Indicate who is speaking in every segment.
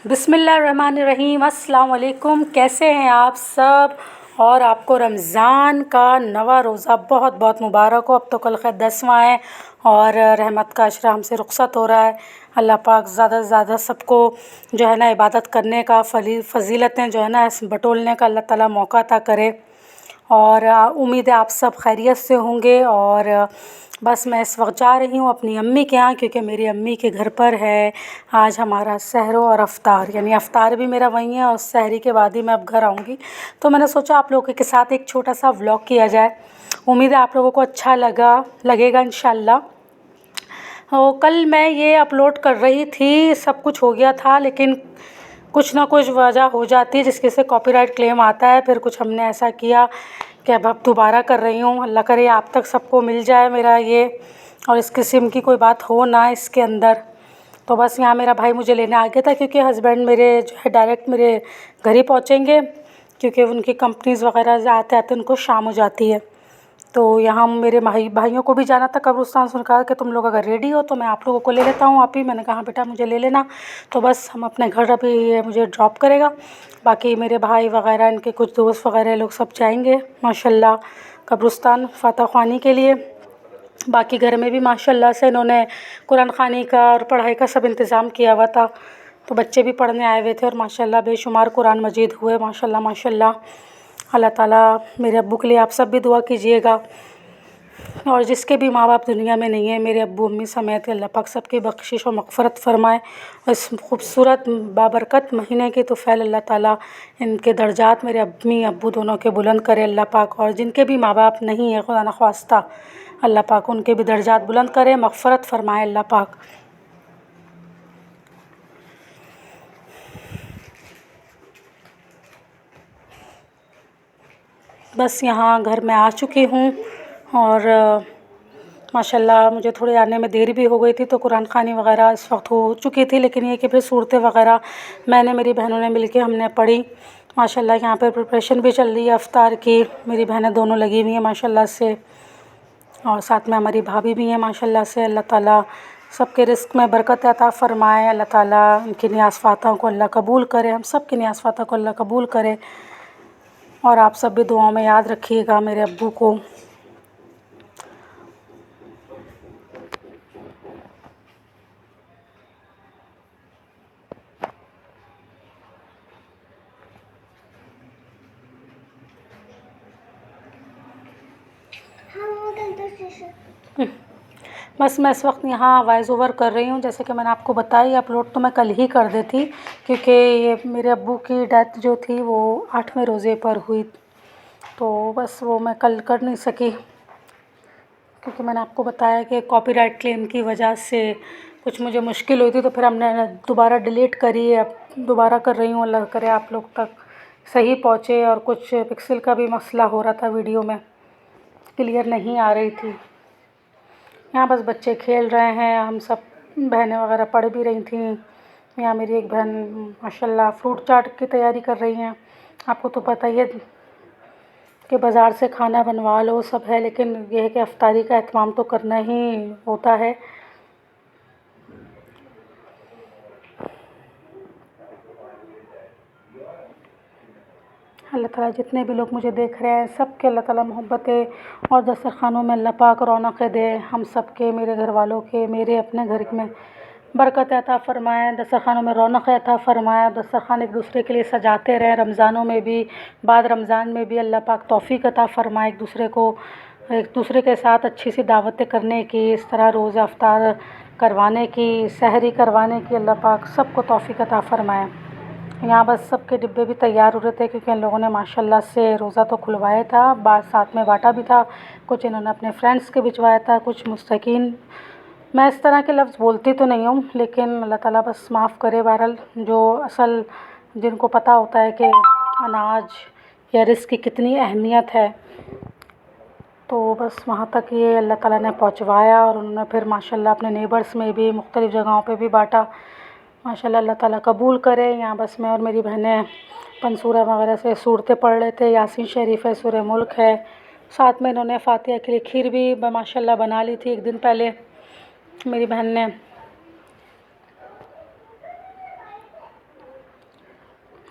Speaker 1: बिस्मिल्लाहिर्रहमानिर्रहीम। अस्सलाम वालेकुम। कैसे हैं आप सब? और आपको रमज़ान का नवा रोज़ा बहुत बहुत मुबारक हो। अब तो कल ख़ैर 10वां है और रहमत का अशरा हमसे रुख़्सत हो रहा है। अल्लाह पाक ज़्यादा से ज़्यादा सबको जो है ना इबादत करने का फ़ज़ीलतें जो है ना बटोरने का अल्लाह ताला मौका अता करे। और उम्मीद है आप सब खैरियत से होंगे। और बस मैं इस वक्त जा रही हूँ अपनी अम्मी के यहाँ, क्योंकि मेरी अम्मी के घर पर है आज हमारा सहरो और अफ्तार, यानी अफ्तार भी मेरा वहीं है और सहरी के बाद ही मैं अब घर आऊँगी। तो मैंने सोचा आप लोगों के साथ एक छोटा सा व्लॉग किया जाए। उम्मीद है आप लोगों को अच्छा लगेगा इंशाल्लाह। कल मैं ये अपलोड कर रही थी, सब कुछ हो गया था, लेकिन कुछ ना कुछ वजह हो जाती है जिसके से कॉपीराइट क्लेम आता है। फिर कुछ हमने ऐसा किया कि अब दोबारा कर रही हूँ। अल्लाह करे आप तक सबको मिल जाए मेरा ये, और इस किस्म की कोई बात हो ना इसके अंदर। तो बस यहाँ मेरा भाई मुझे लेने आ गया था, क्योंकि हस्बैंड मेरे जो है डायरेक्ट मेरे घर ही पहुँचेंगे, क्योंकि उनकी कंपनीज़ वगैरह आते आते उनको शाम हो जाती है। तो यहाँ मेरे भाइयों को भी जाना था कब्रिस्तान। से कहा कि तुम लोग अगर रेडी हो तो मैं आप लोगों को ले लेता हूँ। आप ही, मैंने कहा बेटा मुझे ले लेना। तो बस हम अपने घर अभी ये मुझे ड्रॉप करेगा, बाकी मेरे भाई वगैरह इनके कुछ दोस्त वगैरह लोग सब जाएंगे माशाल्लाह कब्रिस्तान फ़ातह ख़्वानी के लिए। बाकी घर में भी माशाल्लाह से इन्होंने कुरान ख़्वानी का और पढ़ाई का सब इंतज़ाम किया हुआ था। तो बच्चे भी पढ़ने आए हुए थे और माशाल्लाह बेशुमार कुरान मजीद हुए माशाल्लाह माशाल्लाह। अल्लाह ताला मेरे अब्बू के लिए आप सब भी दुआ कीजिएगा, और जिसके भी माँ बाप दुनिया में नहीं है मेरे अब्बू अम्मी समेत अल्लाह पाक सबकी बख्शिश और मग़फ़िरत फ़रमाए। और इस खूबसूरत बाबरकत महीने की तौफ़ील अल्लाह ताला इनके दर्जात मेरे अम्मी अब्बू दोनों के बुलंद करे अल्लाह पाक। और जिनके भी माँ बाप नहीं है खुदा न ख्वास्ता अल्लाह पाक उनके भी दर्जात बुलंद करे, मग़फ़िरत फ़रमाए अल्लाह पाक। बस यहाँ घर में आ चुकी हूँ और माशाल्लाह मुझे थोड़े आने में देर भी हो गई थी, तो कुरान ख़्वानी वगैरह इस वक्त हो चुकी थी। लेकिन ये कि फिर सूरतें वगैरह मैंने मेरी बहनों ने मिल के हमने पढ़ी माशाल्लाह। यहाँ पर प्रिपरेशन भी चल रही है अफ्तार की, मेरी बहनें दोनों लगी हुई हैं माशाल्लाह से, और साथ में हमारी भाभी भी हैं माशाल्लाह से। अल्लाह ताला सबके रिस्क में बरकत अता फ़रमाए। अल्लाह ताला उनकी नियाज़ फ़ातह को अल्लाह कबूल करे, हम सब की नियाज़ फ़ातह को अल्लाह कबूल करे। और आप सब भी दुआओं में याद रखिएगा मेरे अब्बू को। बस मैं इस वक्त यहाँ वॉइस ओवर कर रही हूँ। जैसे कि मैंने आपको बताया अपलोड तो मैं कल ही कर देती, क्योंकि ये मेरे अब्बू की डेथ जो थी वो 8वें रोज़े पर हुई, तो बस वो मैं कल कर नहीं सकी, क्योंकि मैंने आपको बताया कि कॉपीराइट क्लेम की वजह से कुछ मुझे मुश्किल हुई थी। तो फिर हमने दोबारा डिलीट करी, अब दोबारा कर रही हूँ। अल्लाह करे आप लोग तक सही पहुँचे। और कुछ पिक्सल का भी मसला हो रहा था, वीडियो में क्लियर नहीं आ रही थी। यहाँ बस बच्चे खेल रहे हैं, हम सब बहनें वगैरह पढ़ भी रही थी। यहाँ मेरी एक बहन माशाल्लाह फ्रूट चाट की तैयारी कर रही हैं। आपको तो पता ही है कि बाज़ार से खाना बनवा लो सब है, लेकिन यह है कि अफ्तारी का एहतमाम तो करना ही होता है। अल्लाह ताला जितने भी लोग मुझे देख रहे हैं सब के अल्लाह ताला मोहब्बतें और दस्तरख़ानों में अल्लाह पाक रौनक़ें दे, हम सब के, मेरे घर वालों के, मेरे अपने घर में बरकत अता फ़रमाए, दस्तरख़ानों में रौनक़ें अता फ़रमाए। दस्तरख़ान एक दूसरे के लिए सजाते रहें, रमज़ानों में भी, बाद रमज़ान में भी अल्लाह पाक तौफ़ीक़ अता फ़रमाए एक दूसरे के साथ अच्छी सी दावतें करने की, इस तरह रोज़ा अफ्तार करवाने की, सहरी करवाने की अल्लाह पाक सबको तौफ़ीक़ अता फ़रमाए। यहाँ बस सबके डिब्बे भी तैयार हो रहे थे, क्योंकि इन लोगों ने माशाल्लाह से रोज़ा तो खुलवाया था, बाद साथ में बाँटा भी था। कुछ इन्होंने अपने फ्रेंड्स के भिजवाया था, कुछ मुस्तकीन। मैं इस तरह के लफ्ज़ बोलती तो नहीं हूँ, लेकिन अल्लाह ताला बस माफ़ करे। बहरहाल जो असल जिनको पता होता है कि अनाज या रिज़्क़ की कितनी अहमियत है, तो बस वहाँ तक ये अल्लाह ताला ने पहुँचवाया। और उन्होंने फिर माशाल्लाह अपने नेबर्स में भी मुख्तलिफ़ जगहों पे भी बाँटा माशाल्लाह। अल्लाह ताला कबूल करे। यहाँ बस मैं और मेरी बहनें पंसूरा वगैरह से सूरतें पढ़ रहे थे, यासीन शरीफ है, सूरह मुल्क है, साथ में इन्होंने फ़ातिहा के लिए खीर भी माशाल्लाह बना ली थी एक दिन पहले मेरी बहन ने।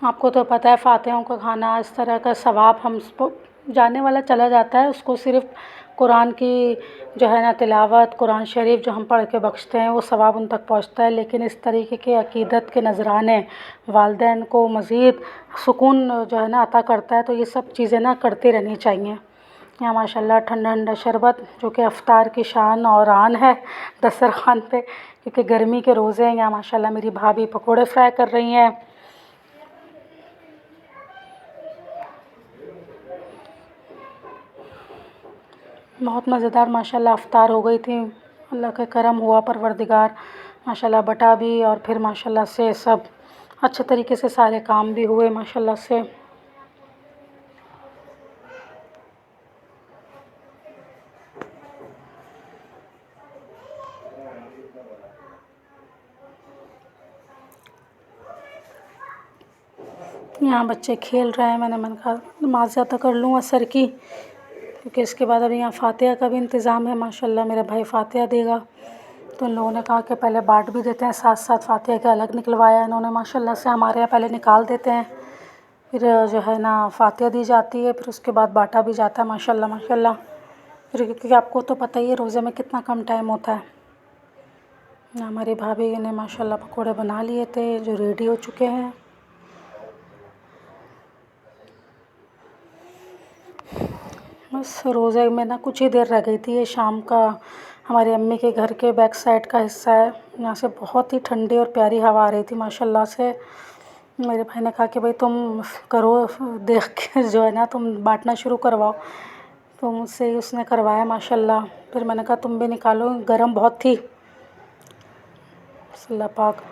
Speaker 1: आपको तो पता है फ़ातिहों का खाना इस तरह का सवाब हम जाने वाला चला जाता है, उसको सिर्फ़ कुरान की जो है ना तिलावत, कुरान शरीफ जो हम पढ़ के बख्शते हैं वो सवाब उन तक पहुँचता है। लेकिन इस तरीके के अक़ीदत के नज़राने वालिदैन को मज़ीद सुकून जो है ना अता करता है, तो ये सब चीज़ें ना करती रहनी चाहिए। यहाँ माशाल्लाह ठंडा ठंडा शरबत जो कि इफ्तार की शान और आन है दस्तरख़्वान पे, क्योंकि गर्मी के रोज़े हैं। यहाँ माशाल्लाह मेरी भाभी पकोड़े फ्राई कर रही हैं। बहुत मज़ेदार माशाल्लाह इफ्तार हो गई थी, अल्लाह का करम हुआ परवरदिगार, माशाल्लाह बटा भी और फिर माशाल्लाह से सब अच्छे तरीके से सारे काम भी हुए माशाल्लाह से। यहाँ बच्चे खेल रहे हैं, मैंने कहा नमाज़ अदा कर लूँ असर की, क्योंकि इसके बाद अभी यहाँ फ़ातिहा का भी इंतज़ाम है। माशाल्लाह मेरा भाई फ़ातिहा देगा, तो उन लोगों ने कहा कि पहले बाँट भी देते हैं, साथ साथ फ़ातिहा के अलग निकलवाया इन्होंने माशाल्लाह से। हमारे यहाँ पहले निकाल देते हैं, फिर जो है ना फ़ातिहा दी जाती है, फिर उसके बाद बाँटा भी जाता है माशाल्लाह माशाल्लाह। फिर क्योंकि आपको तो पता ही है रोज़े में कितना कम टाइम होता है। हमारी भाभी ने माशाल्लाह पकोड़े बना लिए थे जो रेडी हो चुके हैं। बस रोज़े में ना कुछ ही देर रह गई थी। ये शाम का हमारी अम्मी के घर के बैक साइड का हिस्सा है, यहाँ से बहुत ही ठंडी और प्यारी हवा आ रही थी माशाल्लाह से। मेरे भाई ने कहा कि भाई तुम करो, देख के जो है ना तुम बाँटना शुरू करवाओ, तो मुझसे ही उसने करवाया माशाल्लाह। फिर मैंने कहा तुम भी निकालो, गर्म बहुत थी। अल्लाह पाक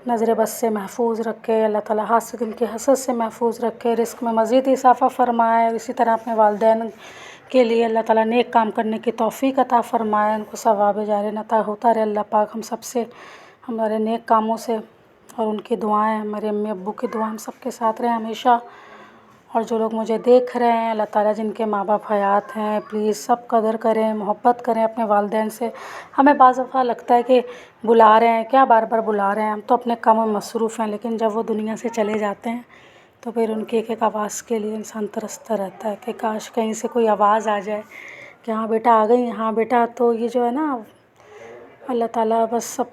Speaker 1: नज़र बस से महफूज़ रखे, अल्लाह ताला हासिदिन की हसद से महफूज़ रखे, रिज़्क़ में मज़ीद इज़ाफ़ा फ़रमाए। और इसी तरह अपने वालिदैन के लिए अल्लाह ताला नेक काम करने की तौफ़ीक़ अता फ़रमाए, उनको सवाब जारी अता होता रहे। अल्लाह पाक हम सब से, हमारे नेक कामों से और उनकी दुआएँ, हमारे अम्मी अब्बू की दुआ हम सब के साथ रहें हमेशा। और जो लोग मुझे देख रहे हैं, अल्लाह ताला जिनके माँ बाप हयात हैं, प्लीज़ सब कदर करें, मोहब्बत करें अपने वालिदैन से। हमें बाज़ दफ़ा लगता है कि बुला रहे हैं, क्या बार बार बुला रहे हैं, हम तो अपने कामों में मसरूफ़ हैं। लेकिन जब वो दुनिया से चले जाते हैं तो फिर उनकी एक एक आवाज़ के लिए इंसान तरसता रहता है कि काश कहीं से कोई आवाज़ आ जाए कि हाँ बेटा आ गई, हाँ बेटा। तो ये जो है ना अल्लाह ताला बस सब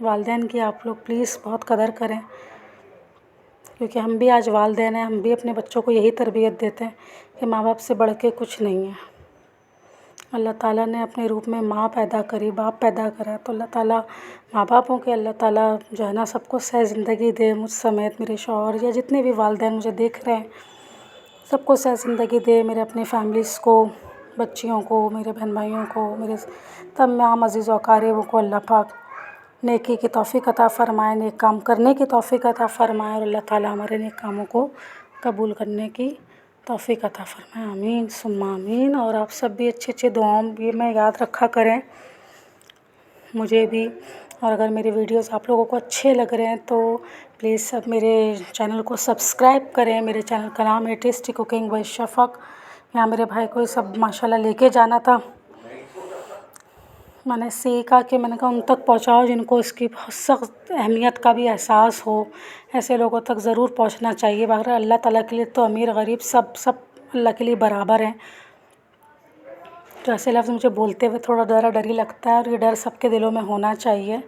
Speaker 1: वालिदैन की आप लोग प्लीज़ बहुत कदर करें, क्योंकि हम भी आज वालिदैन हैं, हम भी अपने बच्चों को यही तरबियत देते हैं कि माँ बाप से बढ़ के कुछ नहीं है। अल्लाह ताला ने अपने रूप में माँ पैदा करी, बाप पैदा करा, तो अल्लाह ताला माँ बापों के अल्लाह ताला जो है ना सबको सह ज़िंदगी दे, मुझ समेत मेरे शौहर या जितने भी वालिदैन मुझे देख रहे हैं सबको सह ज़िंदगी दे। मेरे अपने फ़ैमिलीज़ को, बच्चियों को, मेरे बहन भाइयों को, मेरे तमाम अज़ीज़ व अक़ारिबों को अल्लाह पाक नेकी की तौफ़ीक़ अता फ़रमाए, नेक काम करने की तौफ़ीक़ अता फ़रमाए। और अल्लाह ताला हमारे नेक कामों को कबूल करने की तौफ़ीक़ अता फ़रमाए, आमीन सुम्मा आमीन। और आप सब भी अच्छी अच्छी दुआओं भी में याद रखा करें मुझे भी। और अगर मेरे वीडियोस आप लोगों को अच्छे लग रहे हैं तो प्लीज़ सब मेरे चैनल को सब्सक्राइब करें। मेरे चैनल का नाम है टेस्टी कुकिंग बाय शफ़क़। यहाँ मेरे भाई को सब माशाल्लाह लेके जाना था, मैंने सीखा कि मैंने कहा उन तक पहुँचाओ जिनको इसकी बहुत सख्त अहमियत का भी एहसास हो, ऐसे लोगों तक ज़रूर पहुँचना चाहिए। बहर अल्लाह ताला के लिए तो अमीर ग़रीब सब अल्लाह के लिए बराबर हैं। तो ऐसे लफ्ज़ मुझे बोलते हुए थोड़ा डर डर ही लगता है, और ये डर सबके दिलों में होना चाहिए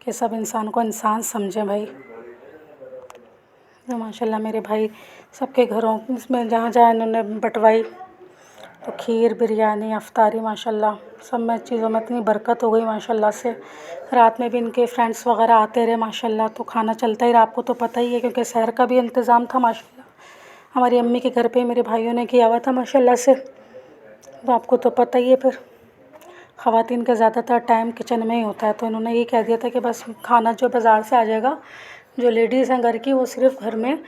Speaker 1: कि सब इंसान को इंसान समझें भाई। तो माशाल्लाह मेरे भाई सबके घरों में जहाँ जहाँ इन्होंने बंटवाई, तो खीर, बिरयानी, अफ्तारी माशाल्लाह सब में चीज़ों में इतनी बरकत हो गई माशाल्लाह से। रात में भी इनके फ्रेंड्स वगैरह आते रहे माशाल्लाह, तो खाना चलता ही रहा। आपको तो पता ही है क्योंकि शहर का भी इंतज़ाम था माशाल्लाह, हमारी अम्मी के घर पे मेरे भाइयों ने किया हुआ था माशाल्लाह से। तो आपको तो पता ही है फिर ख़वातीन का ज़्यादातर टाइम किचन में ही होता है, तो इन्होंने ये कह दिया था कि बस खाना जो बाज़ार से आ जाएगा, जो लेडीज़ हैं घर की वो सिर्फ़ घर में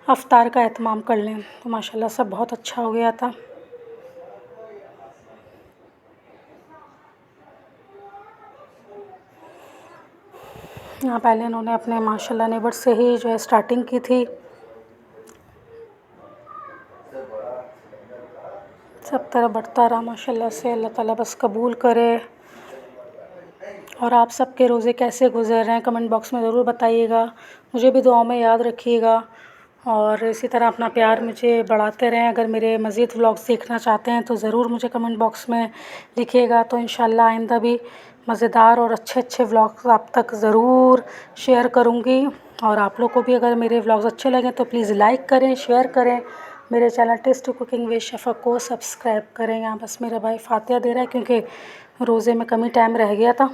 Speaker 1: अफ्तार का एहतमाम कर लें। तो माशाल्लाह सब बहुत अच्छा हो गया था। यहाँ पहले इन्होंने अपने माशाल्लाह नेबर से ही जो है स्टार्टिंग की थी। सब तरह बढ़ता रहा माशाल्लाह से, अल्लाह ताला बस कबूल करे। और आप सबके रोज़े कैसे गुज़र रहे हैं कमेंट बॉक्स में ज़रूर बताइएगा, मुझे भी दुआओं में याद रखिएगा। और इसी तरह अपना प्यार मुझे बढ़ाते रहें। अगर मेरे मज़ीद व्लॉग्स देखना चाहते हैं तो ज़रूर मुझे कमेंट बॉक्स में लिखिएगा। तो इंशाल्लाह आइंदा भी मज़ेदार और अच्छे अच्छे व्लॉग्स आप तक ज़रूर शेयर करूँगी। और आप लोग को भी अगर मेरे व्लॉग्स अच्छे लगें तो प्लीज़ लाइक करें, शेयर करें। मेरे चैनल टेस्टी कुकिंग विद शफ़ा को सब्सक्राइब करें। यहाँ बस मेरा भाई फातिहा दे रहा है क्योंकि रोज़े में कम ही टाइम रह गया था।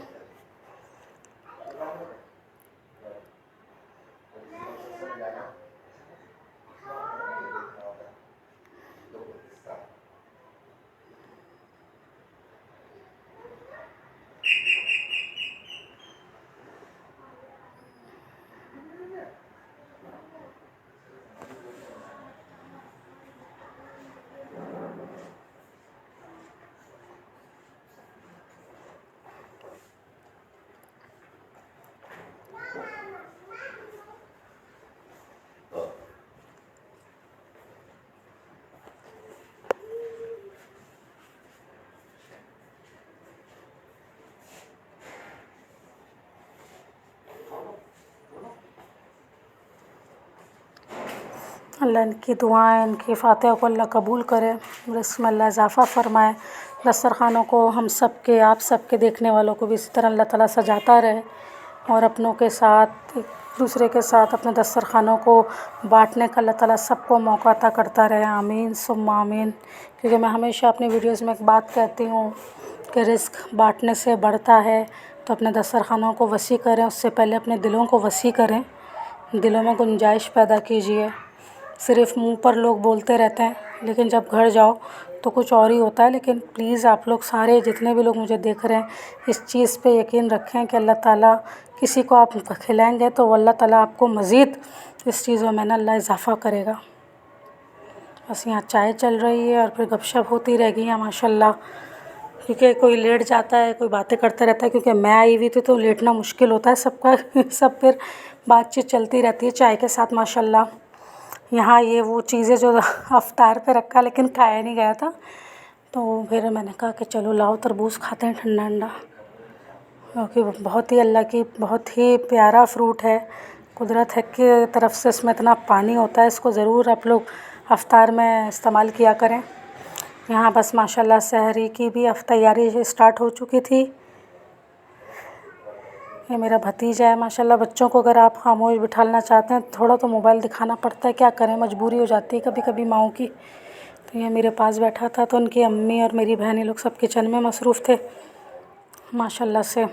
Speaker 1: अल्लाह इनकी दुआएं, इनकी फातिहा को अल्लाह कबूल करे, रिज़्क़ में अल्लाह इज़ाफ़ा फ़रमाए। दस्तरख़ानों को हम सब के, आप सब के देखने वालों को भी इसी तरह अल्लाह ताला सजाता रहे और अपनों के साथ, एक दूसरे के साथ अपने दस्तरख़ानों को बाँटने का अल्लाह ताला सबको मौका अता करता रहे। आमीन सुम्मा आमीन। क्योंकि मैं हमेशा अपनी वीडियोज़ में एक बात कहती हूँ कि रिज़्क़ बाँटने से बढ़ता है। तो अपने दस्तरख़ानों को वसी करें, उससे पहले अपने दिलों को वसी करें। दिलों में गुंजाइश पैदा कीजिए। सिर्फ़ मुंह पर लोग बोलते रहते हैं, लेकिन जब घर जाओ तो कुछ और ही होता है। लेकिन प्लीज़ आप लोग सारे जितने भी लोग मुझे देख रहे हैं, इस चीज़ पे यकीन रखें कि अल्लाह ताला किसी को आप खिलाएंगे तो अल्लाह ताला आपको मज़ीद इस चीज़ों में ना अल्लाह इज़ाफ़ा करेगा। बस यहाँ चाय चल रही है और फिर गपशप होती रहेगी यहाँ माशाल्लाह। क्योंकि कोई लेट जाता है, कोई बातें करता रहता है। क्योंकि मैं आई हुई थी तो लेटना मुश्किल होता है सबका सब फिर बातचीत चलती रहती है चाय के साथ माशाल्लाह। यहाँ ये वो चीज़ें जो अफ्तार पे रखा लेकिन खाया नहीं गया था, तो फिर मैंने कहा कि चलो लाओ तरबूज खाते हैं ठंडा ठंडा। क्योंकि बहुत ही अल्लाह की बहुत ही प्यारा फ्रूट है, कुदरत है की तरफ से इसमें इतना पानी होता है। इसको ज़रूर आप लोग अफ्तार में इस्तेमाल किया करें। यहाँ बस माशाल्लाह सहरी की भी तैयारी स्टार्ट हो चुकी थी। ये मेरा भतीजा है माशाल्लाह। बच्चों को अगर आप खामोश बिठाना चाहते हैं, थोड़ा तो मोबाइल दिखाना पड़ता है, क्या करें, मजबूरी हो जाती है कभी कभी माँओं की। तो ये मेरे पास बैठा था, तो उनकी अम्मी और मेरी बहन ये लोग सब किचन में मसरूफ़ थे माशाल्लाह से।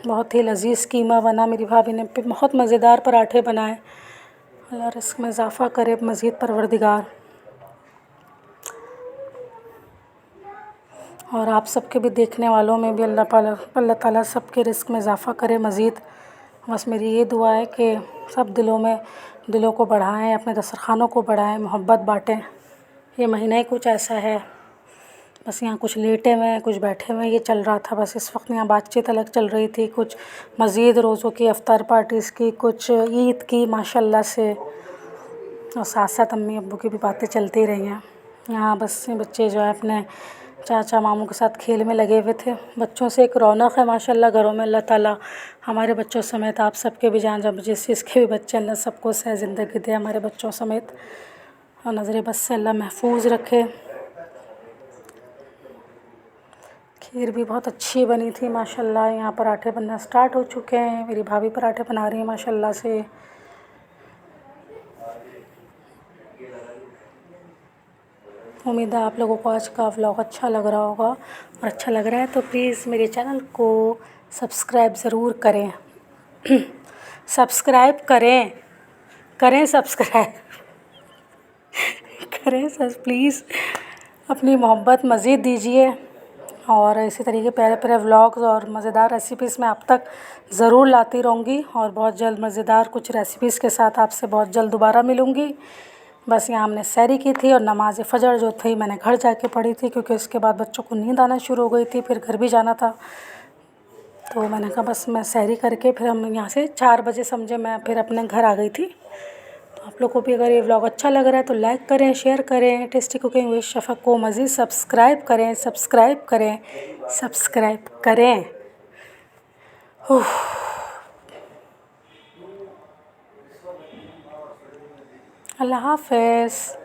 Speaker 1: बहुत ही लज़ीज़ कीमा बना। मेरी भाभी ने बहुत मज़ेदार पराठे बनाए। अल्लाह रिज़्क़ में इज़ाफ़ा करे मज़ीद परवरदिगार। और आप सबके भी देखने वालों में भी अल्लाह ताला सबके रिज़्क़ में इज़ाफ़ा करे मज़ीद। बस मेरी ये दुआ है कि सब दिलों को बढ़ाएं, अपने दस्तरख़ानों को बढ़ाएं, मोहब्बत बाँटें। ये महीना ही कुछ ऐसा है। बस यहाँ कुछ लेटे हुए हैं, कुछ बैठे हुए हैं, ये चल रहा था। बस इस वक्त यहाँ बातचीत अलग चल रही थी, कुछ मज़ीद रोज़ों की अफ्तार पार्टीज़ की, कुछ ईद की माशाल्लाह से, और साथ साथ अम्मी अब्बू की भी बातें चलती रही हैं। यहाँ बस बच्चे जो है अपने चाचा मामू के साथ खेल में लगे हुए थे। बच्चों से एक रौनक है माशाल्लाह घरों में। अल्लाह ताला हमारे बच्चों समेत आप सबके भी जान, जब जिस चीज़ के भी बच्चे अल्लाह सबको सह ज़िंदगी दे हमारे बच्चों समेत, और नज़र बस से अल्लाह महफूज रखे। खीर भी बहुत अच्छी बनी थी माशाल्लाह। यहाँ पराठे बनना स्टार्ट हो चुके हैं। मेरी भाभी पराठे बना रही हैं माशाल्लाह से। उम्मीद है आप लोगों को आज का व्लॉग अच्छा लग रहा होगा, और अच्छा लग रहा है तो प्लीज़ मेरे चैनल को सब्सक्राइब ज़रूर करें सब्सक्राइब करें सब्सक्राइब करें सर प्लीज़। अपनी मोहब्बत मज़ीद दीजिए, और इसी तरीके प्यारे प्यारे व्लॉग्स और मज़ेदार रेसिपीज़ मैं आप तक ज़रूर लाती रहूँगी। और बहुत जल्द मज़ेदार कुछ रेसिपीज़ के साथ आपसे बहुत जल्द दोबारा मिलूँगी। बस यहाँ हमने सैरी की थी, और नमाज़ फ़जर जो थी मैंने घर जाके पढ़ी थी, क्योंकि उसके बाद बच्चों को नींद आना शुरू हो गई थी, फिर घर भी जाना था। तो मैंने कहा बस मैं सैरी करके फिर हम यहाँ से 4 बजे समझे मैं फिर अपने घर आ गई थी। तो आप लोग को भी अगर ये व्लॉग अच्छा लग रहा है तो लाइक करें, शेयर करें। टेस्टी कुकिंग विद शफ़ा को मज़ीद सब्सक्राइब करें। अल्लाह हाफ़िज़।